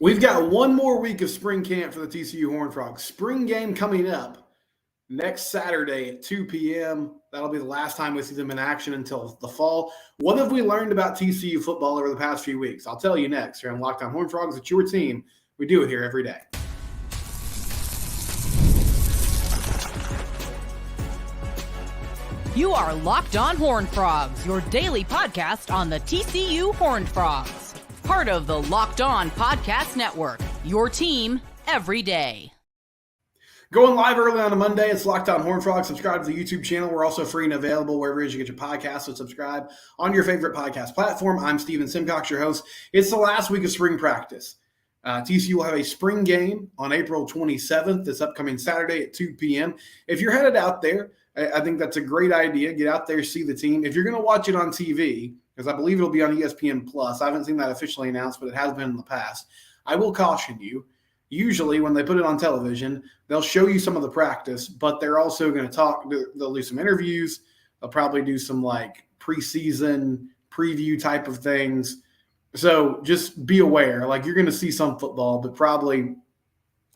We've got one more week of spring camp for the TCU Horned Frogs. Spring game coming up next Saturday at 2 p.m. That'll be the last time we see them in action until the fall. What have we learned about TCU football over the past few weeks? I'll tell you next here on Locked On Horned Frogs. It's your team. We do it here every day. You are Locked On Horned Frogs, your daily podcast on the TCU Horned Frogs. Part of the Locked On Podcast Network, your team every day. Going live early on a Monday, it's Locked On Horned Frogs. Subscribe to the YouTube channel. We're also free and available wherever it is you get your podcasts, so subscribe on your favorite podcast platform. I'm Steven Simcox, your host. It's the last week of spring practice. TCU will have a spring game on April 27th, this upcoming Saturday at 2 p.m. If you're headed out there, I think that's a great idea. Get out there, see the team. If you're going to watch it on TV, because I believe it'll be on ESPN Plus. I haven't seen that officially announced, but it has been in the past. I will caution you. Usually when they put it on television, they'll show you some of the practice, but they're also going to talk. They'll do some interviews. They'll probably do some like preseason preview type of things. So just be aware. Like you're going to see some football, but probably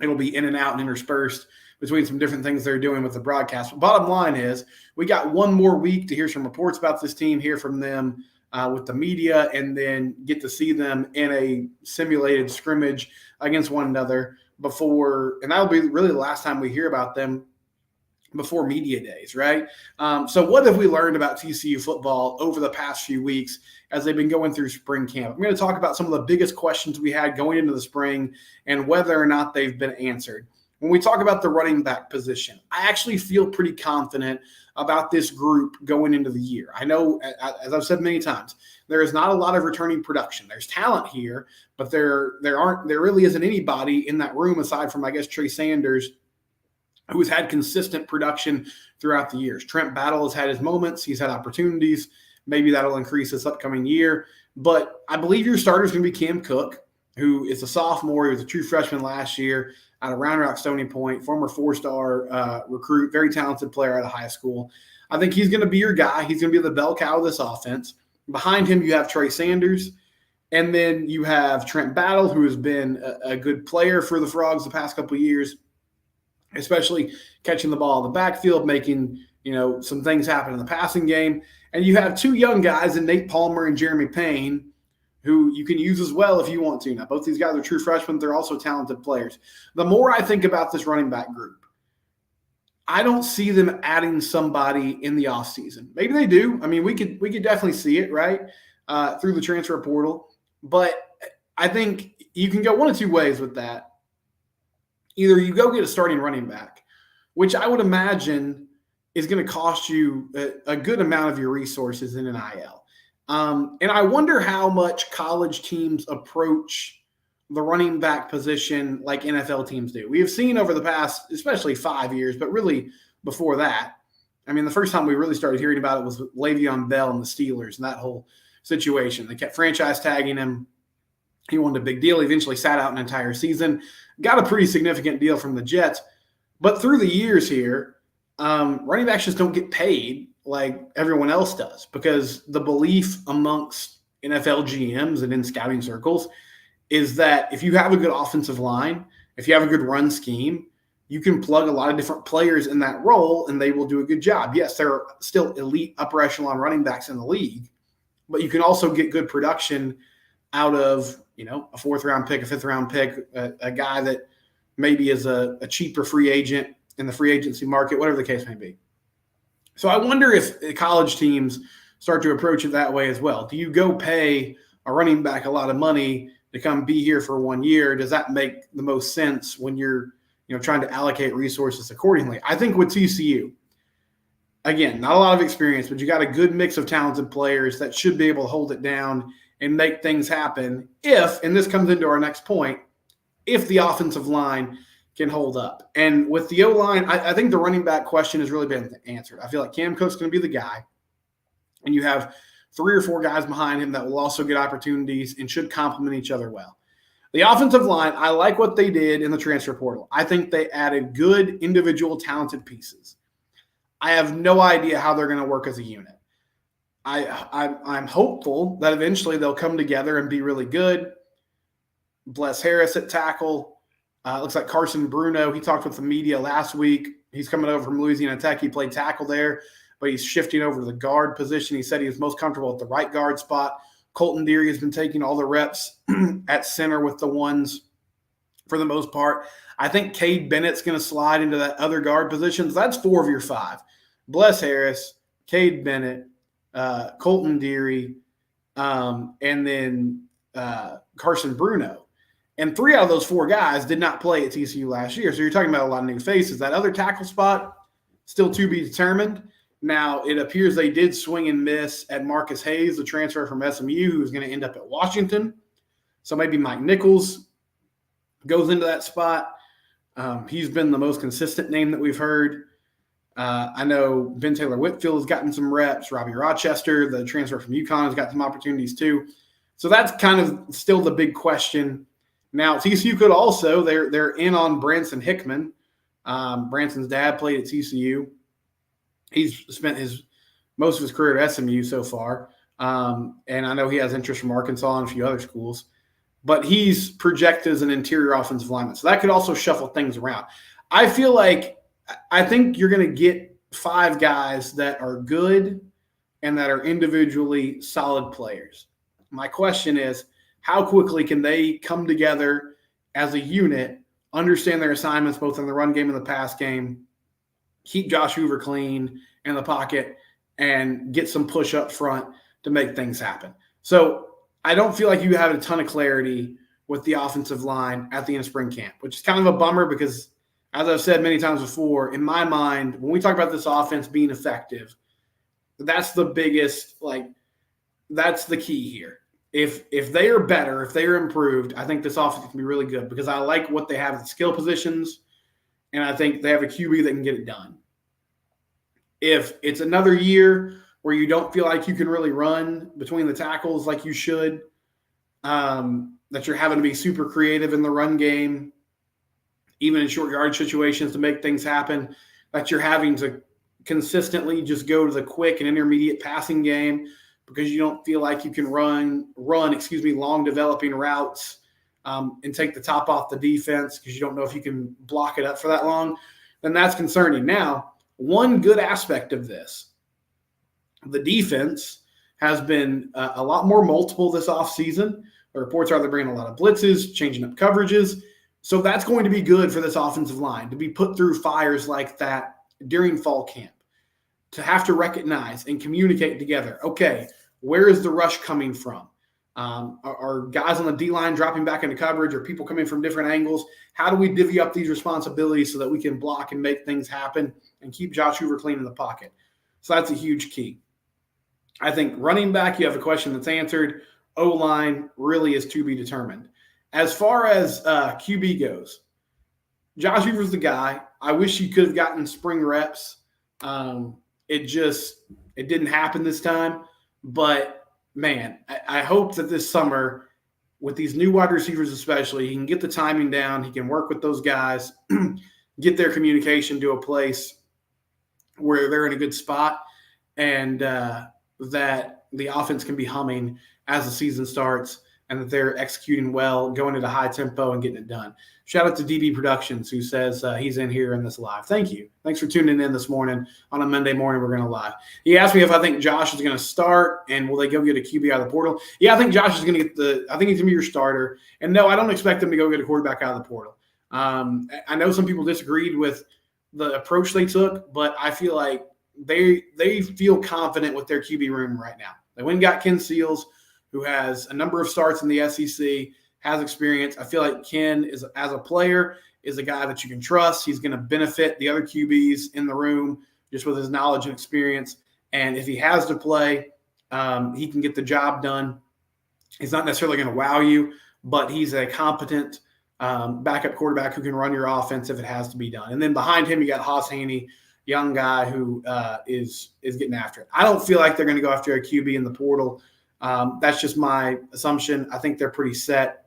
it'll be in and out and interspersed between some different things they're doing with the broadcast. But bottom line is we got one more week to hear some reports about this team, hear from them with the media, and then get to see them in a simulated scrimmage against one another before, and that'll be really the last time we hear about them before media days, right? So what have we learned about TCU football over the past few weeks as they've been going through spring camp? I'm going to talk about some of the biggest questions we had going into the spring and whether or not they've been answered. When we talk about the running back position, I actually feel pretty confident about this group going into the year. I know, as I've said many times, there is not a lot of returning production. There's talent here, but there really isn't anybody in that room aside from, I guess, Trey Sanders, who has had consistent production throughout the years. Trent Battle has had his moments. He's had opportunities. Maybe that'll increase this upcoming year. But I believe your starter is going to be Cam Cook, who is a sophomore. He was a true freshman last year out of Round Rock Stony Point, former four-star recruit, very talented player out of high school. I think he's going to be your guy. He's going to be the bell cow of this offense. Behind him, you have Trey Sanders, and then you have Trent Battle, who has been a good player for the Frogs the past couple of years, especially catching the ball in the backfield, making some things happen in the passing game. And you have two young guys in Nate Palmer and Jeremy Payne, who you can use as well if you want to. Now, both these guys are true freshmen. They're also talented players. The more I think about this running back group, I don't see them adding somebody in the offseason. Maybe they do. I mean, we could definitely see it, right, through the transfer portal. But I think you can go one of two ways with that. Either you go get a starting running back, which I would imagine is going to cost you a good amount of your resources in an IL. And I wonder how much college teams approach the running back position like NFL teams do. We have seen over the past, especially 5 years, but really before that, I mean, the first time we really started hearing about it was with Le'Veon Bell and the Steelers and that whole situation. They kept franchise tagging him. He wanted a big deal. He eventually sat out an entire season, got a pretty significant deal from the Jets. But through the years here, running backs just don't get paid like everyone else does, because the belief amongst NFL GMs and in scouting circles is that if you have a good offensive line, if you have a good run scheme, you can plug a lot of different players in that role and they will do a good job. Yes, there are still elite upper echelon running backs in the league, but you can also get good production out of, a fourth-round pick, a fifth-round pick, a guy that maybe is a cheaper free agent in the free agency market, whatever the case may be. So I wonder if college teams start to approach it that way as well. Do you go pay a running back a lot of money to come be here for 1 year? Does that make the most sense when you're trying to allocate resources accordingly? I think with TCU, again, not a lot of experience, but you got a good mix of talented players that should be able to hold it down and make things happen if, and this comes into our next point, if the offensive line can hold up. And with the O-line, I think the running back question has really been answered. I feel like Cam Cook's going to be the guy, and you have 3 or 4 guys behind him that will also get opportunities and should complement each other well. The offensive line, I like what they did in the transfer portal. I think they added good individual talented pieces. I have no idea how they're going to work as a unit. I'm hopeful that eventually they'll come together and be really good. Bless Harris at tackle. Looks like Carson Bruno. He talked with the media last week. He's coming over from Louisiana Tech. He played tackle there, but he's shifting over to the guard position. He said he was most comfortable at the right guard spot. Colton Deary has been taking all the reps at center with the ones for the most part. I think Cade Bennett's going to slide into that other guard position. So that's 4 of your 5. Bless Harris, Cade Bennett, Colton Deary, and then Carson Bruno. And 3 out of those 4 guys did not play at TCU last year. So you're talking about a lot of new faces. That other tackle spot, still to be determined. Now, it appears they did swing and miss at Marcus Hayes, the transfer from SMU, who's going to end up at Washington. So maybe Mike Nichols goes into that spot. He's been the most consistent name that we've heard. I know Ben Taylor Whitfield has gotten some reps. Robbie Rochester, the transfer from UConn, has got some opportunities too. So that's kind of still the big question. Now, TCU could also, they're in on Branson Hickman. Branson's dad played at TCU. He's spent most of his career at SMU so far. And I know he has interest from Arkansas and a few other schools. But he's projected as an interior offensive lineman. So that could also shuffle things around. I think you're going to get 5 guys that are good and that are individually solid players. My question is, how quickly can they come together as a unit, understand their assignments both in the run game and the pass game, keep Josh Hoover clean in the pocket, and get some push up front to make things happen? So I don't feel like you have a ton of clarity with the offensive line at the end of spring camp, which is kind of a bummer because, as I've said many times before, in my mind, when we talk about this offense being effective, that's the biggest, that's the key here. If they are better, if they are improved, I think this offense can be really good because I like what they have at the skill positions, and I think they have a QB that can get it done. If it's another year where you don't feel like you can really run between the tackles like you should, that you're having to be super creative in the run game, even in short yardage situations to make things happen, that you're having to consistently just go to the quick and intermediate passing game because you don't feel like you can run long developing routes and take the top off the defense because you don't know if you can block it up for that long, then that's concerning. Now, one good aspect of this, the defense has been a lot more multiple this offseason. The reports are they're bringing a lot of blitzes, changing up coverages. So that's going to be good for this offensive line to be put through fires like that during fall camp, to have to recognize and communicate together. Okay, where is the rush coming from? Are guys on the D-line dropping back into coverage? Are people coming from different angles? How do we divvy up these responsibilities so that we can block and make things happen and keep Josh Hoover clean in the pocket? So that's a huge key. I think running back, you have a question that's answered. O-line really is to be determined. As far as QB goes, Josh Hoover's the guy. I wish he could have gotten spring reps. It didn't happen this time. But, man, I hope that this summer, with these new wide receivers especially, he can get the timing down. He can work with those guys, get their communication to a place where they're in a good spot, and that the offense can be humming as the season starts and that they're executing well, going at a high tempo and getting it done. Shout out to DB Productions, who says he's in here in this live. Thank you. Thanks for tuning in this morning. On a Monday morning, we're going to live. He asked me if I think Josh is going to start and will they go get a QB out of the portal. Yeah, I think Josh is going to get I think he's going to be your starter. And no, I don't expect them to go get a quarterback out of the portal. I know some people disagreed with the approach they took, but I feel like they feel confident with their QB room right now. They went and got Ken Seals, who has a number of starts in the SEC, has experience. I feel like Ken, as a player, is a guy that you can trust. He's going to benefit the other QBs in the room just with his knowledge and experience. And if he has to play, he can get the job done. He's not necessarily going to wow you, but he's a competent backup quarterback who can run your offense if it has to be done. And then behind him, you got Haas Haney, young guy who is getting after it. I don't feel like they're going to go after a QB in the portal. That's just my assumption. I think they're pretty set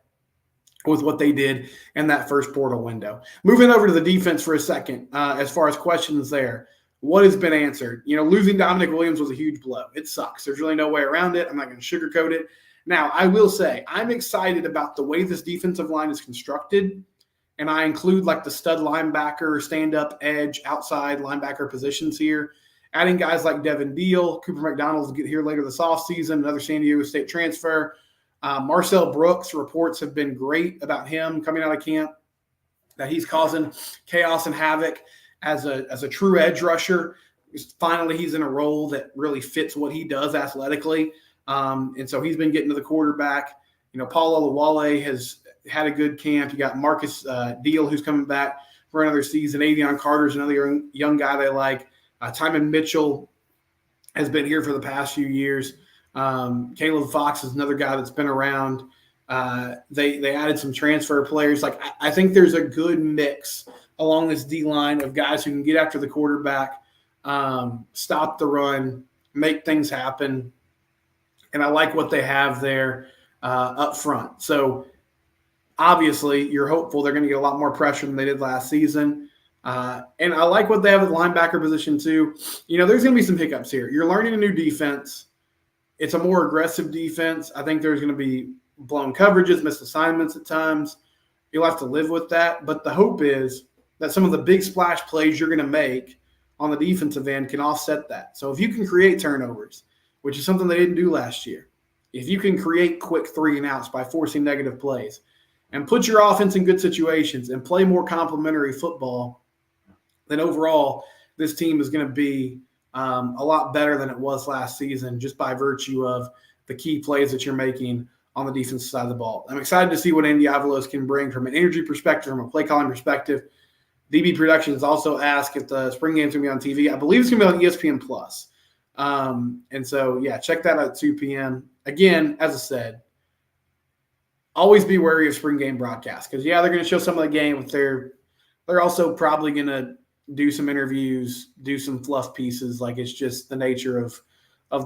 with what they did in that first portal window. Moving over to the defense for a second, as far as questions there, what has been answered? Losing Dominic Williams was a huge blow. It sucks. There's really no way around it. I'm not going to sugarcoat it. Now, I will say I'm excited about the way this defensive line is constructed, and I include like the stud linebacker, stand-up edge, outside linebacker positions here. Adding guys like Devin Deal, Cooper McDonald will get here later this offseason, another San Diego State transfer. Marcel Brooks, reports have been great about him coming out of camp, that he's causing chaos and havoc as a true edge rusher. Finally, he's in a role that really fits what he does athletically. And so he's been getting to the quarterback. Paul Olawale has had a good camp. You got Marcus Deal, who's coming back for another season. Avion Carter's another young guy they like. Timon Mitchell has been here for the past few years. Caleb Fox is another guy that's been around. They added some transfer players. I think there's a good mix along this D-line of guys who can get after the quarterback, stop the run, make things happen. And I like what they have there up front. So obviously you're hopeful they're going to get a lot more pressure than they did last season. And I like what they have at the linebacker position too. There's going to be some hiccups here. You're learning a new defense. It's a more aggressive defense. I think there's going to be blown coverages, missed assignments at times. You'll have to live with that. But the hope is that some of the big splash plays you're going to make on the defensive end can offset that. So if you can create turnovers, which is something they didn't do last year, if you can create quick 3-and-outs by forcing negative plays and put your offense in good situations and play more complementary football, then overall this team is going to be a lot better than it was last season just by virtue of the key plays that you're making on the defensive side of the ball. I'm excited to see what Andy Avalos can bring from an energy perspective, from a play calling perspective. DB Productions also asked if the spring game's going to be on TV. I believe it's going to be on ESPN Plus. And so, check that out at 2 p.m. Again, as I said, always be wary of spring game broadcasts because, they're going to show some of the game, but they're also probably going to do some interviews, do some fluff pieces. It's just the nature of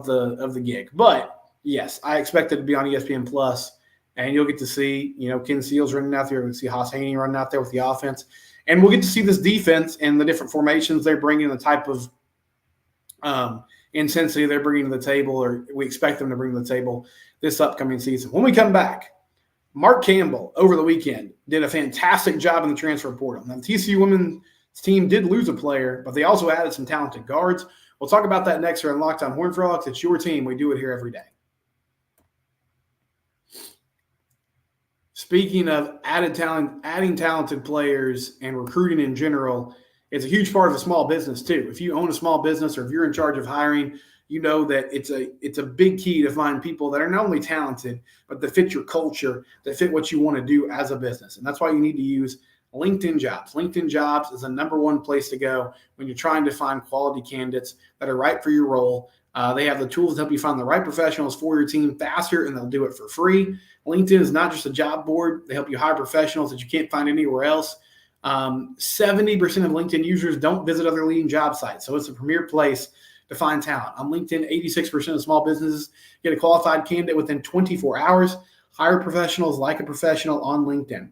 the gig. But yes, I expect it to be on ESPN Plus, and you'll get to see, Ken Seals running out there. We'll see Haas Haney running out there with the offense, and we'll get to see this defense and the different formations they're bringing, the type of intensity they're bringing to the table, or we expect them to bring to the table this upcoming season. When we come back, Mark Campbell over the weekend did a fantastic job in the transfer portal. Now, the TCU women's team did lose a player, but they also added some talented guards. We'll talk about that next here on Locked On Horned Frogs. It's your team. We do it here every day. Speaking of adding talented players and recruiting in general, it's a huge part of a small business too. If you own a small business or if you're in charge of hiring, you know that it's a big key to find people that are not only talented, but that fit your culture, that fit what you want to do as a business. And that's why you need to use LinkedIn Jobs. LinkedIn Jobs is the number one place to go when you're trying to find quality candidates that are right for your role. They have the tools to help you find the right professionals for your team faster, and they'll do it for free. LinkedIn is not just a job board. They help you hire professionals that you can't find anywhere else. 70% of LinkedIn users don't visit other leading job sites, so it's a premier place to find talent. On LinkedIn, 86% of small businesses get a qualified candidate within 24 hours. Hire professionals like a professional on LinkedIn.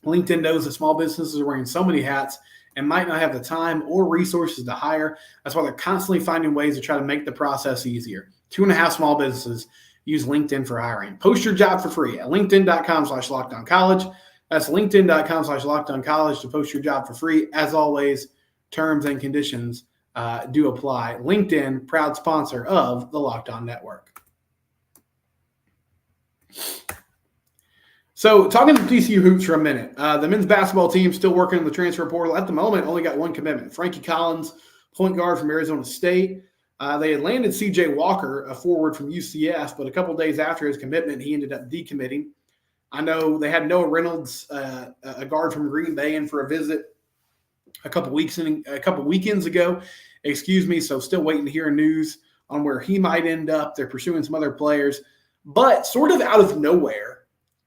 LinkedIn knows that small businesses are wearing so many hats and might not have the time or resources to hire. That's why they're constantly finding ways to try to make the process easier. 2.5 small businesses use LinkedIn for hiring. Post your job for free at linkedin.com/lockedoncollege. That's linkedin.com/lockedoncollege to post your job for free. As always, terms and conditions do apply. LinkedIn, proud sponsor of the Locked On Network. So talking to TCU hoops for a minute, the men's basketball team still working on the transfer portal. At the moment, only got one commitment. Frankie Collins, point guard from Arizona State. They had landed C.J. Walker, a forward from UCF, but a couple days after his commitment, he ended up decommitting. I know they had Noah Reynolds, a guard from Green Bay, in for a visit a couple weekends ago. So still waiting to hear news on where he might end up. They're pursuing some other players. But sort of out of nowhere,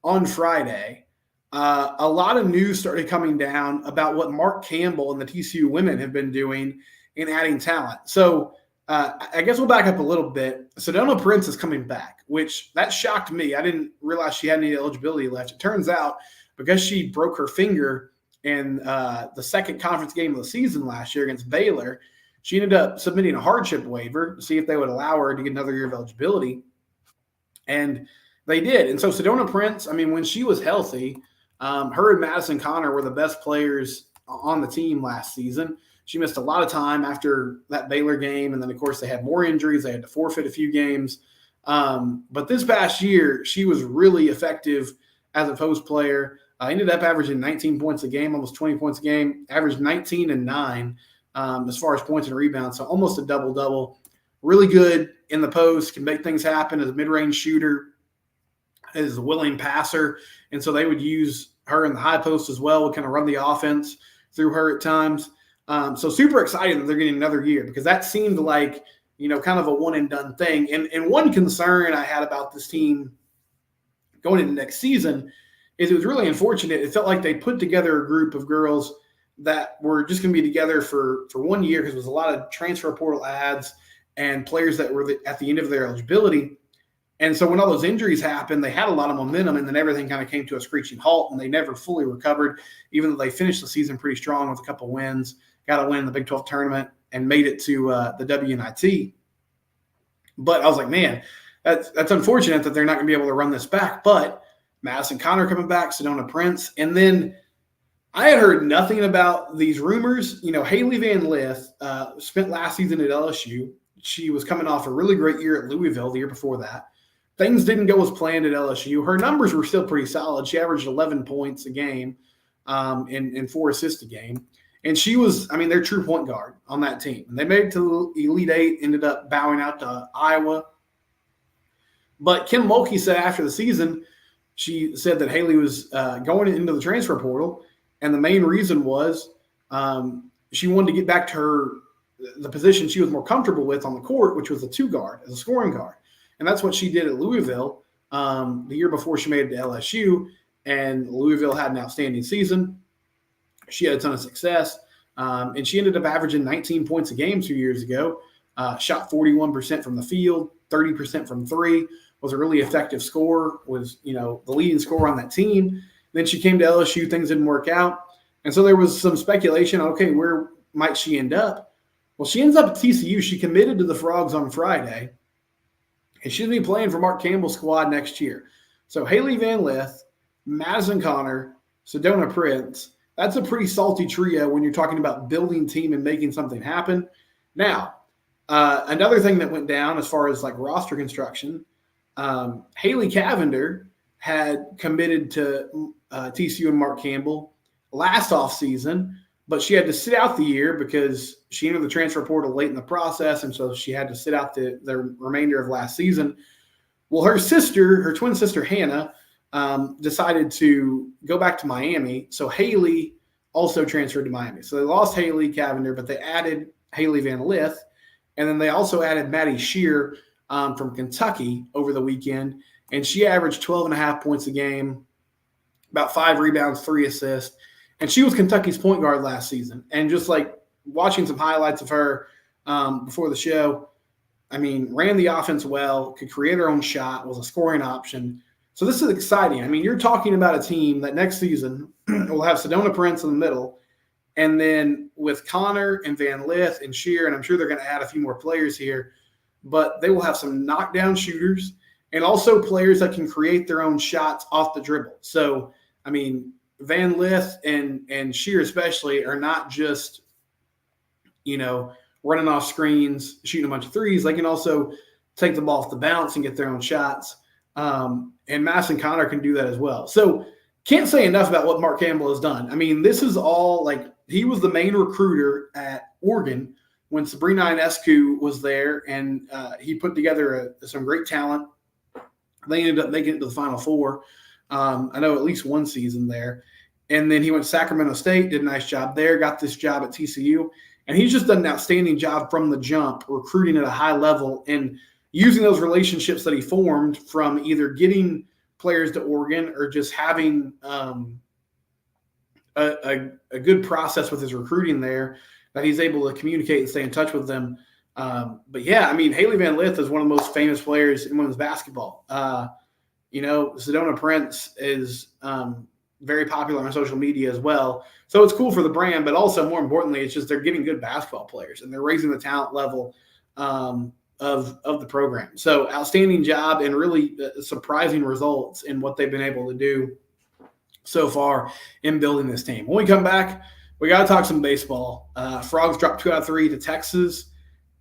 on Friday, a lot of news started coming down about what Mark Campbell and the TCU women have been doing in adding talent. So I guess we'll back up a little bit. Sedona Prince is coming back, which that shocked me. I didn't realize she had any eligibility left. It turns out because she broke her finger in the second conference game of the season last year against Baylor, she ended up submitting a hardship waiver to see if they would allow her to get another year of eligibility. And They did. And so Sedona Prince, I mean, when she was healthy, her and Madison Connor were the best players on the team last season. She missed a lot of time after that Baylor game. And then, of course, they had more injuries. They had to forfeit a few games. But this past year, she was really effective as a post player. Ended up averaging 19 points a game, almost 20 points a game, averaged 19 and 9 as far as points and rebounds. So almost a double-double. Really good in the post, can make things happen as a mid-range shooter, is a willing passer. And so they would use her in the high post as well, would kind of run the offense through her at times. So super excited that they're getting another year, because that seemed like, kind of a one and done thing. And one concern I had about this team going into next season is it was really unfortunate. It felt like they put together a group of girls that were just going to be together for 1 year, because there was a lot of transfer portal ads and players that were at the end of their eligibility. And so when all those injuries happened, they had a lot of momentum, and then everything kind of came to a screeching halt, and they never fully recovered, even though they finished the season pretty strong with a couple wins, got a win in the Big 12 tournament, and made it to the WNIT. But I was like, man, that's unfortunate that they're not going to be able to run this back. But Madison Connor coming back, Sedona Prince. And then I had heard nothing about these rumors. Haley Van Lith spent last season at LSU. She was coming off a really great year at Louisville the year before that. Things didn't go as planned at LSU. Her numbers were still pretty solid. She averaged 11 points a game and 4 assists a game. And she was, their true point guard on that team. And they made it to the Elite Eight, ended up bowing out to Iowa. But Kim Mulkey said after the season, she said that Haley was going into the transfer portal. And the main reason was she wanted to get back to the position she was more comfortable with on the court, which was a 2 guard, as a scoring guard. And that's what she did at Louisville the year before she made it to LSU. And Louisville had an outstanding season. She had a ton of success. And she ended up averaging 19 points a game 2 years ago. Shot 41% from the field, 30% from 3. Was a really effective scorer. Was, the leading scorer on that team. Then she came to LSU. Things didn't work out. And so there was some speculation, okay, where might she end up? Well, she ends up at TCU. She committed to the Frogs on Friday. And she'll be playing for Mark Campbell's squad next year. So Haley Van Lith, Madison Connor, Sedona Prince, that's a pretty salty trio when you're talking about building team and making something happen. Now, another thing that went down as far as like roster construction, Haley Cavender had committed to TCU and Mark Campbell last offseason, but she had to sit out the year because she entered the transfer portal late in the process, and so she had to sit out the remainder of last season. Well, her twin sister Hannah, decided to go back to Miami, so Haley also transferred to Miami. So they lost Haley Cavender, but they added Haley Van Lith, and then they also added Maddie Shear from Kentucky over the weekend, and she averaged 12.5 points a game, about 5 rebounds, 3 assists. And she was Kentucky's point guard last season. And just like watching some highlights of her before the show, ran the offense well, could create her own shot, was a scoring option. So this is exciting. You're talking about a team that next season will have Sedona Prince in the middle. And then with Connor and Van Lith and Shear, and I'm sure they're going to add a few more players here, but they will have some knockdown shooters and also players that can create their own shots off the dribble. So, Van Lith and Shear especially are not just, running off screens, shooting a bunch of threes. They can also take the ball off the bounce and get their own shots. And Madison Connor can do that as well. So can't say enough about what Mark Campbell has done. This is all he was the main recruiter at Oregon when Sabrina Ionescu was there, and he put together some great talent. They ended up making it to the Final Four. I know at least one season there. And then he went to Sacramento State, did a nice job there, got this job at TCU. And he's just done an outstanding job from the jump, recruiting at a high level and using those relationships that he formed from either getting players to Oregon or just having a good process with his recruiting there that he's able to communicate and stay in touch with them. But yeah, Haley Van Lith is one of the most famous players in women's basketball. Sedona Prince is very popular on social media as well. So it's cool for the brand, but also more importantly, it's just they're getting good basketball players and they're raising the talent level of of the program. So outstanding job and really surprising results in what they've been able to do so far in building this team. When we come back, we got to talk some baseball. Frogs dropped 2 out of 3 to Texas.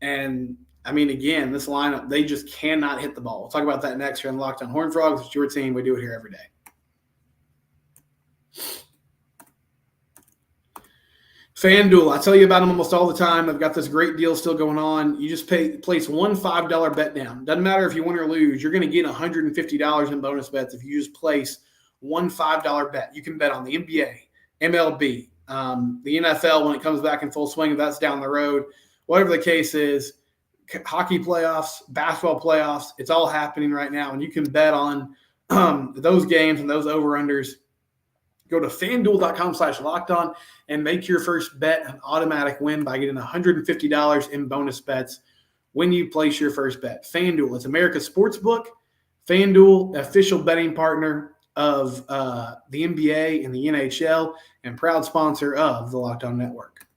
And, I mean, again, this lineup, they just cannot hit the ball. We'll talk about that next here on Locked On Horned Frogs. It's your team. We do it here every day. FanDuel, I tell you about them almost all the time. They've got this great deal still going on. You just place one $5 bet down. Doesn't matter if you win or lose. You're going to get $150 in bonus bets if you just place one $5 bet. You can bet on the NBA, MLB, the NFL when it comes back in full swing, if that's down the road. Whatever the case is, hockey playoffs, basketball playoffs, it's all happening right now. And you can bet on those games and those over-unders. Go to FanDuel.com/lockedon and make your first bet an automatic win by getting $150 in bonus bets when you place your first bet. FanDuel, it's America's sportsbook. FanDuel, official betting partner of the NBA and the NHL, and proud sponsor of the Locked On Network.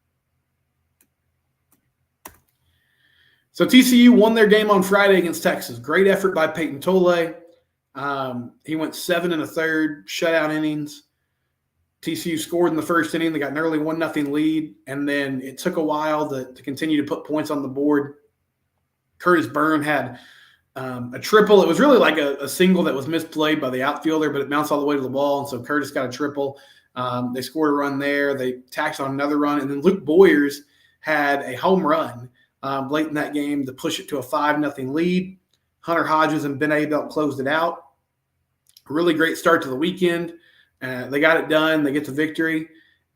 So TCU won their game on Friday against Texas. Great effort by Peyton Tolle. He went 7 1/3 shutout innings. TCU scored in the first inning. They got an early 1-0 lead, and then it took a while to continue to put points on the board. Curtis Byrne had a triple. It was really like a single that was misplayed by the outfielder, but it bounced all the way to the wall, and so Curtis got a triple. They scored a run there. They tacked on another run, and then Luke Boyers had a home run late in that game to push it to a 5-0 lead. Hunter Hodges and Ben Abel closed it out. A really great start to the weekend. They got it done. They get the victory.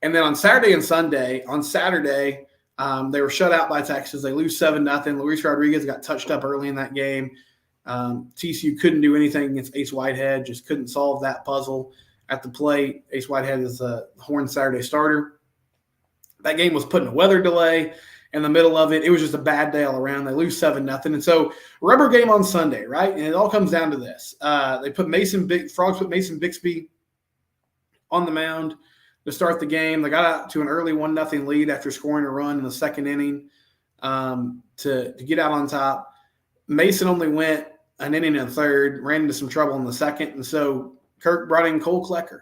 And then on Saturday and Sunday, they were shut out by Texas. They lose 7-0. Luis Rodriguez got touched up early in that game. TCU couldn't do anything against Ace Whitehead, just couldn't solve that puzzle at the plate. Ace Whitehead is a Horn Saturday starter. That game was put in a weather delay in the middle of it. It was just a bad day all around. They lose 7-0. And so rubber game on Sunday, right? And it all comes down to this. Frogs put Mason Bixby on the mound to start the game. They got out to an early 1-0 lead after scoring a run in the second inning to get out on top. Mason only went an inning and a third, ran into some trouble in the second, and so Kirk brought in Cole Klecker.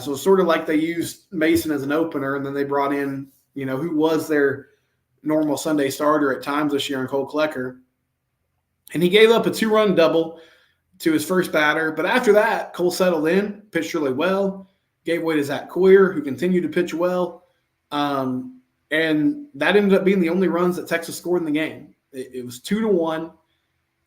So it's sort of like they used Mason as an opener, and then they brought in, who was their normal Sunday starter at times this year in Cole Klecker. And he gave up a 2-run double to his first batter. But after that, Cole settled in, pitched really well, gave way to Zach Coyer, who continued to pitch well. And that ended up being the only runs that Texas scored in the game. It was 2-1.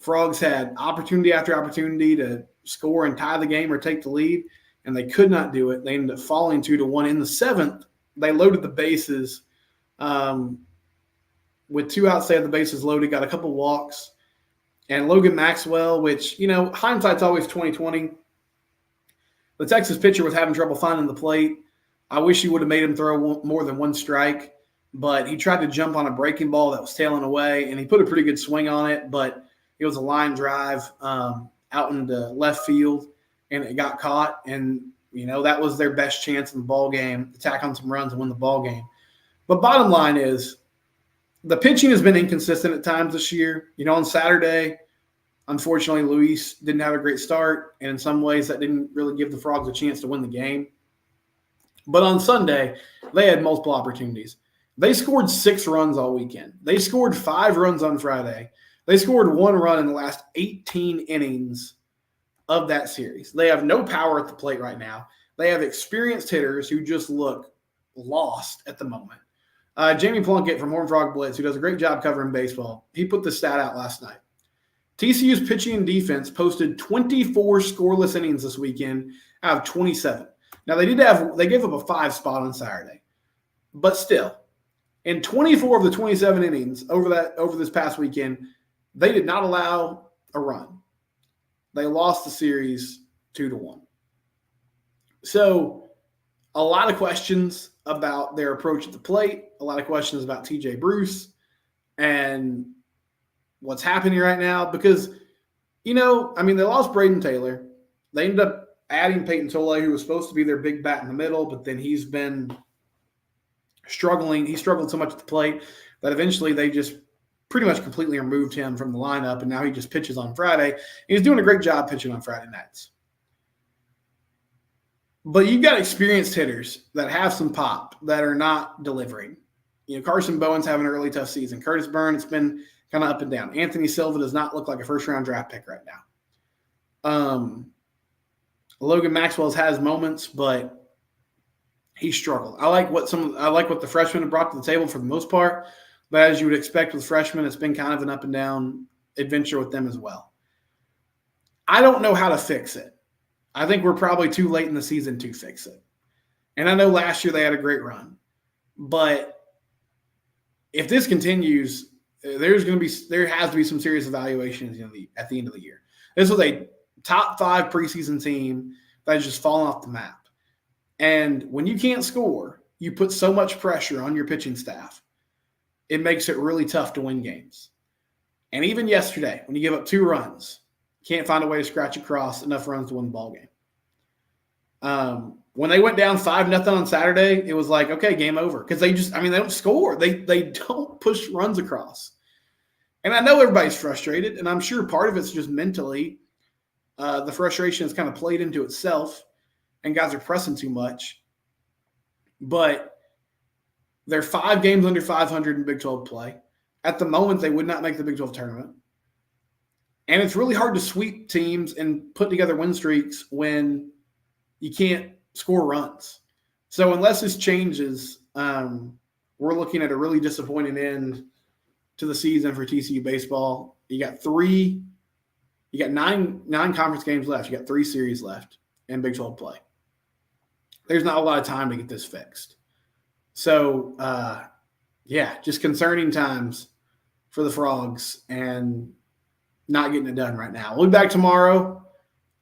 Frogs had opportunity after opportunity to score and tie the game or take the lead, and they could not do it. They ended up falling 2-1. In the seventh, they loaded the bases with 2 outs. They had the bases loaded, got a couple walks. And Logan Maxwell, which, hindsight's always 20/20. The Texas pitcher was having trouble finding the plate. I wish he would have made him throw more than one strike, but he tried to jump on a breaking ball that was tailing away, and he put a pretty good swing on it, but it was a line drive out into left field, and it got caught. And, that was their best chance in the ball game, to tack on some runs and win the ball game. But bottom line is the pitching has been inconsistent at times this year. On Saturday, unfortunately, Luis didn't have a great start, and in some ways that didn't really give the Frogs a chance to win the game. But on Sunday, they had multiple opportunities. They scored 6 runs all weekend. They scored 5 runs on Friday. They scored 1 run in the last 18 innings of that series. They have no power at the plate right now. They have experienced hitters who just look lost at the moment. Jamie Plunkett from Horned Frog Blitz, who does a great job covering baseball, he put the stat out last night. TCU's pitching and defense posted 24 scoreless innings this weekend out of 27. Now, they gave up a 5 spot on Saturday, but still, in 24 of the 27 innings over this past weekend, they did not allow a run. They lost the series 2-1. So, a lot of questions about their approach at the plate, a lot of questions about TJ Bruce and what's happening right now, because, they lost Braden Taylor. They ended up adding Peyton Tolle, who was supposed to be their big bat in the middle, but then he's been struggling. He struggled so much at the plate that eventually they just pretty much completely removed him from the lineup, and now he just pitches on Friday. He's doing a great job pitching on Friday nights. But you've got experienced hitters that have some pop that are not delivering. Carson Bowen's having an early tough season. Curtis Byrne, it's been kind of up and down. Anthony Silva does not look like a first-round draft pick right now. Logan Maxwell's has moments, but he struggled. I like what the freshmen have brought to the table for the most part, but as you would expect with freshmen, it's been kind of an up and down adventure with them as well. I don't know how to fix it. I think we're probably too late in the season to fix it. And I know last year they had a great run, but if this continues, there has to be some serious evaluations at the end of the year. This was a top 5 preseason team that has just fallen off the map. And when you can't score, you put so much pressure on your pitching staff. It makes it really tough to win games. And even yesterday, when you give up 2 runs, can't find a way to scratch across enough runs to win the ball game. When they went down 5-0 on Saturday, it was like, okay, game over. Because they don't score. They don't push runs across. And I know everybody's frustrated, and I'm sure part of it's just mentally. The frustration has kind of played into itself, and guys are pressing too much. But they're 5 games under 500 in Big 12 play. At the moment, they would not make the Big 12 tournament. And it's really hard to sweep teams and put together win streaks when you can't score runs. So unless this changes, we're looking at a really disappointing end to the season for TCU baseball. You got 9 conference games left. You got 3 series left in Big 12 play. There's not a lot of time to get this fixed. So, just concerning times for the Frogs and not getting it done right now. We'll be back tomorrow.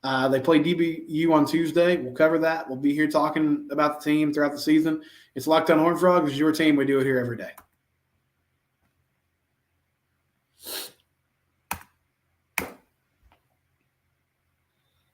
They play DBU on Tuesday. We'll cover that. We'll be here talking about the team throughout the season. It's Locked On Horned Frogs. It's your team. We do it here every day.